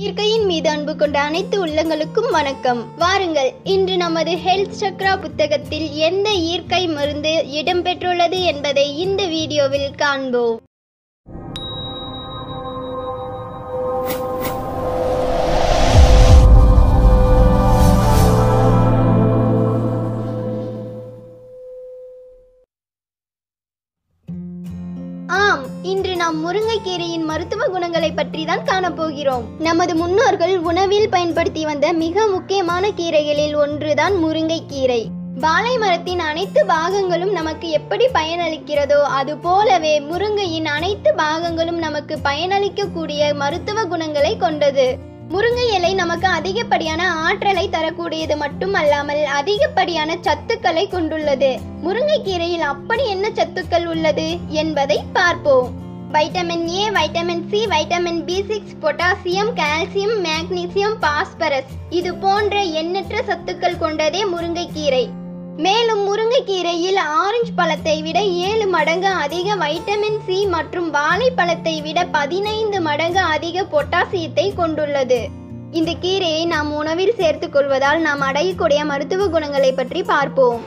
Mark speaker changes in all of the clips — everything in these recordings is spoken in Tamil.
Speaker 1: இயற்கையின் மீது அன்பு கொண்ட அனைத்து உள்ளங்களுக்கும் வணக்கம். வாருங்கள், இன்று நமது ஹெல்த் சக்ரா புத்தகத்தில் எந்த இயற்கை மருந்து இடம்பெற்றுள்ளது என்பதை இந்த வீடியோவில் காண்போம். ஆம், இன்று நாம் முருங்கைக்கீரையின் மருத்துவ குணங்களை பற்றி தான் காணப்போகிறோம். நமது முன்னோர்கள் உணவில் பயன்படுத்தி வந்த மிக முக்கியமான கீரைகளில் ஒன்றுதான் முருங்கைக்கீரை. வாழை மரத்தின் அனைத்து பாகங்களும் நமக்கு எப்படி பயனளிக்கிறதோ அது போலவே முருங்கையின் அனைத்து பாகங்களும் நமக்கு பயனளிக்கக்கூடிய மருத்துவ குணங்களை கொண்டது. முருங்கை இலை நமக்கு அதிகப்படியான ஆற்றலை தரக்கூடியது மட்டுமல்லாமல் அதிகப்படியான சத்துக்களை கொண்டுள்ளது. முருங்கைக்கீரையில் அப்படி என்ன சத்துக்கள் உள்ளது என்பதை பார்ப்போம். Vitamin A, vitamin C, vitamin B6, potassium, calcium, magnesium, phosphorus இது போன்ற எண்ணற்ற சத்துக்கள் கொண்டதே முருங்கைக்கீரை. மேலும் முருங்கைக்கீரையில் ஆரஞ்சு பழத்தை விட 7 மடங்கு அதிக வைட்டமின் சி மற்றும் வாழைப்பழத்தை விட 15 மடங்கு அதிக பொட்டாசியத்தை கொண்டுள்ளது. இந்த கீரையை நாம் உணவில் சேர்த்துக் கொள்வதால் நாம் அடையக்கூடிய மருத்துவ குணங்களை பற்றி பார்ப்போம்.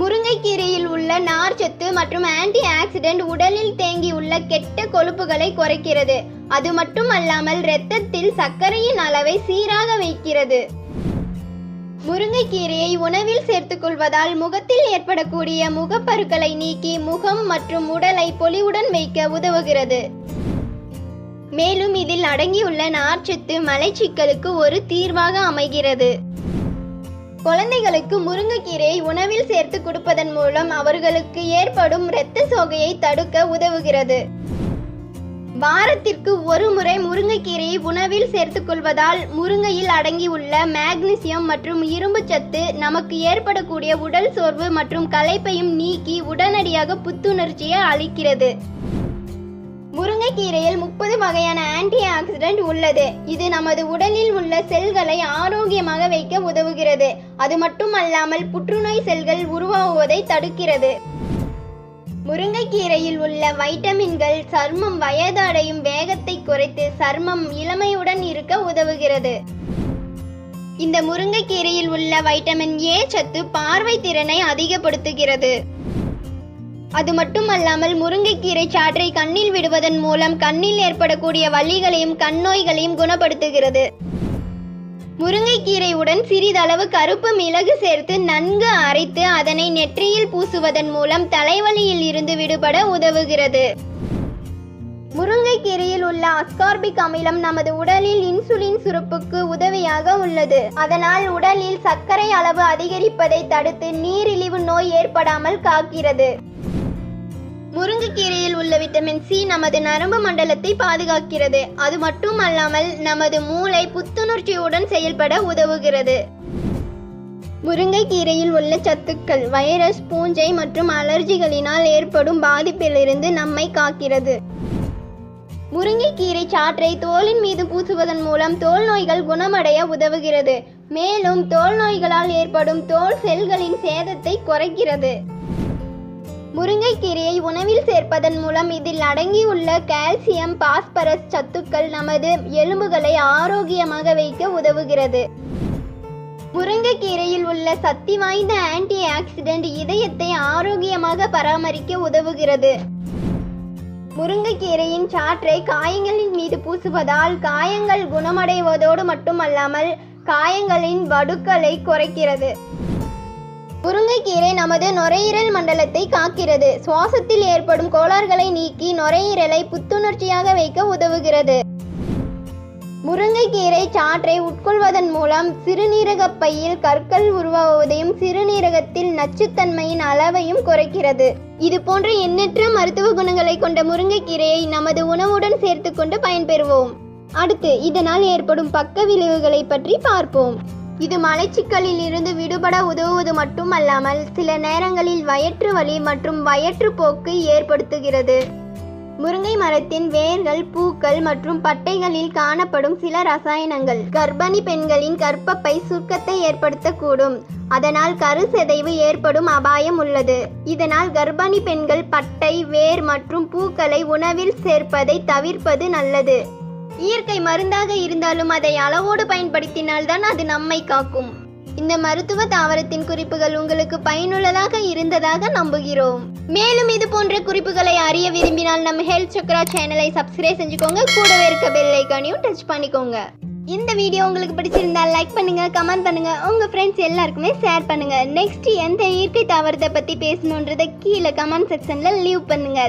Speaker 1: முருங்கைக்கீரையில் உள்ள நார்ச்சத்து மற்றும் ஆன்டி ஆக்சிடென்ட் உடலில் தேங்கியுள்ள கெட்ட கொழுப்புகளை குறைக்கிறது. அது மட்டுமல்லாமல் இரத்தத்தில் சர்க்கரையின் அளவை சீராக வைக்கிறது. முருங்கைக்கீரையை உணவில் சேர்த்துக் கொள்வதால் முகத்தில் ஏற்படக்கூடிய முகப்பருக்களை நீக்கி முகம் மற்றும் உடலை பொலிவுடன் வைக்க உதவுகிறது. மேலும் இதில் அடங்கியுள்ள நார்ச்சத்து மலச்சிக்கலுக்கு ஒரு தீர்வாக அமைகிறது. குழந்தைகளுக்கு முருங்கைக்கீரையை உணவில் சேர்த்து கொடுப்பதன் மூலம் அவர்களுக்கு ஏற்படும் இரத்த சோகையை தடுக்க உதவுகிறது. வாரத்திற்கு ஒரு முறை முருங்கைக்கீரையை உணவில் சேர்த்துக் கொள்வதால் முருங்கையில் அடங்கியுள்ள மேக்னீசியம் மற்றும் இரும்பு சத்து நமக்கு ஏற்படக்கூடிய உடல் சோர்வு மற்றும் களைப்பையும் நீக்கி உடனடியாக புத்துணர்ச்சியை அளிக்கிறது. முருங்கைக்கீரையில் 30 வகையான ஆன்டி ஆக்சிடென்ட் உள்ளது. இது நமது உடலில் உள்ள செல்களை ஆரோக்கியமாக வைக்க உதவுகிறது. அது மட்டுமல்லாமல் புற்றுநோய் செல்கள் உருவாகுவதை தடுக்கிறது. முருங்கைக்கீரையில் உள்ள வைட்டமின்கள் சர்மம் வயதடையும் வேகத்தை குறைத்து சர்மம் இளமையுடன் இருக்க உதவுகிறது. இந்த முருங்கைக்கீரையில் உள்ள வைட்டமின் ஏ சத்து பார்வை திறனை அதிகப்படுத்துகிறது. அது மட்டுமல்லாமல் முருங்கைக்கீரை சாற்றை கண்ணில் விடுவதன் மூலம் கண்ணில் ஏற்படக்கூடிய வலிகளையும் கண் நோய்களையும் குணப்படுத்துகிறது. முருங்கைக்கீரையுடன் சிறிதளவு கருப்பு மிளகு சேர்த்து நன்கு அரைத்து அதனை நெற்றியில் பூசுவதன் மூலம் தலைவலியில் இருந்து விடுபட உதவுகிறது. முருங்கைக்கீரையில் உள்ள அஸ்கார்பிக் அமிலம் நமது உடலில் இன்சுலின் சுரப்புக்கு உதவியாக உள்ளது. அதனால் உடலில் சர்க்கரை அளவு அதிகரிப்பதை தடுத்து நீரிழிவு நோய் ஏற்படாமல் காக்கிறது. முருங்கைக்கீரையில் உள்ள விட்டமின் சி நமது நரம்பு மண்டலத்தை பாதுகாக்கிறது. அது மட்டுமல்லாமல் நமது மூளை புத்துணர்ச்சியுடன் செயல்பட உதவுகிறது. முருங்கைக்கீரையில் உள்ள சத்துக்கள் வைரஸ், பூஞ்சை மற்றும் அலர்ஜிகளினால் ஏற்படும் பாதிப்பிலிருந்து நம்மை காக்கிறது. முருங்கைக்கீரை சாற்றை தோலின் மீது பூசுவதன் மூலம் தோல் நோய்கள் குணமடைய உதவுகிறது. மேலும் தோல் நோய்களால் ஏற்படும் தோல் செல்களின் சேதத்தை குறைக்கிறது. முருங்கைக்கீரையை உணவில் சேர்ப்பதன் மூலம் இதில் அடங்கியுள்ள கால்சியம், பாஸ்பரஸ் சத்துக்கள் நமது எலும்புகளை ஆரோக்கியமாக வைக்க உதவுகிறது. முருங்கைக்கீரையில் உள்ள சக்தி வாய்ந்த ஆன்டி ஆக்சிடென்ட் இதயத்தை ஆரோக்கியமாக பராமரிக்க உதவுகிறது. முருங்கைக்கீரையின் சாற்றை காயங்களின் மீது பூசுவதால் காயங்கள் குணமடைவதோடு மட்டுமல்லாமல் காயங்களின் வடுக்களை குறைக்கிறது. முருங்கைக்கீரை நமது நுரையீரல் மண்டலத்தை காக்கிறது. சுவாசத்தில் ஏற்படும் கோளாறுகளை நீக்கி நுரையீரலை புத்துணர்ச்சியாக வைக்க உதவுகிறது. முருங்கைக்கீரை சாற்றை உட்கொள்வதன் மூலம் சிறுநீரகப் பையில் கற்கள் உருவாவதையும் சிறுநீரகத்தில் நச்சுத்தன்மையின் அளவையும் குறைக்கிறது. இது போன்ற எண்ணற்ற மருத்துவ குணங்களை கொண்ட முருங்கைக்கீரையை நமது உணவுடன் சேர்த்து கொண்டு பயன்பெறுவோம். அடுத்து இதனால் ஏற்படும் பக்க விளைவுகளை பற்றி பார்ப்போம். இது மலச்சிக்கலில் இருந்து விடுபட உதவுவது மட்டுமல்லாமல் சில நேரங்களில் வயிற்று வலி மற்றும் வயிற்றுப்போக்கு ஏற்படுத்துகிறது. முருங்கை மரத்தின் வேர்கள், பூக்கள் மற்றும் பட்டைகளில் காணப்படும் சில ரசாயனங்கள் கர்ப்பிணி பெண்களின் கர்ப்பப்பை சுருக்கத்தை ஏற்படுத்தக்கூடும். அதனால் கருச்சிதைவு ஏற்படும் அபாயம் உள்ளது. இதனால் கர்ப்பிணி பெண்கள் பட்டை, வேர் மற்றும் பூக்களை உணவில் சேர்ப்பதை தவிர்ப்பது நல்லது. இயற்கை மருந்தாக இருந்தாலும் அதை அளவோடு பயன்படுத்தினால்தான் அது நம்மை காக்கும். இந்த மருத்துவ தாவரத்தின் குறிப்புகள் உங்களுக்கு பயனுள்ளதாக இருந்ததாக நம்புகிறோம். மேலும் இது போன்ற குறிப்புகளை அறிய விரும்பினால் நம்ம ஹெல்த் சக்ரா சேனலை சப்ஸ்கிரைப் செஞ்சுக்கோங்க. கூடவே இருக்க பெல் ஐகானையும் டச் பண்ணிக்கோங்க. இந்த வீடியோ உங்களுக்கு பிடிச்சிருந்தா லைக் பண்ணுங்க, கமெண்ட் பண்ணுங்க, உங்க ஃப்ரெண்ட்ஸ் எல்லாருக்குமே ஷேர் பண்ணுங்க. நெக்ஸ்ட் எந்த இயற்கை தாவரத்தை பத்தி பேசணுன்றதை கீழே கமெண்ட் செக்ஷன்ல லீவ் பண்ணுங்க.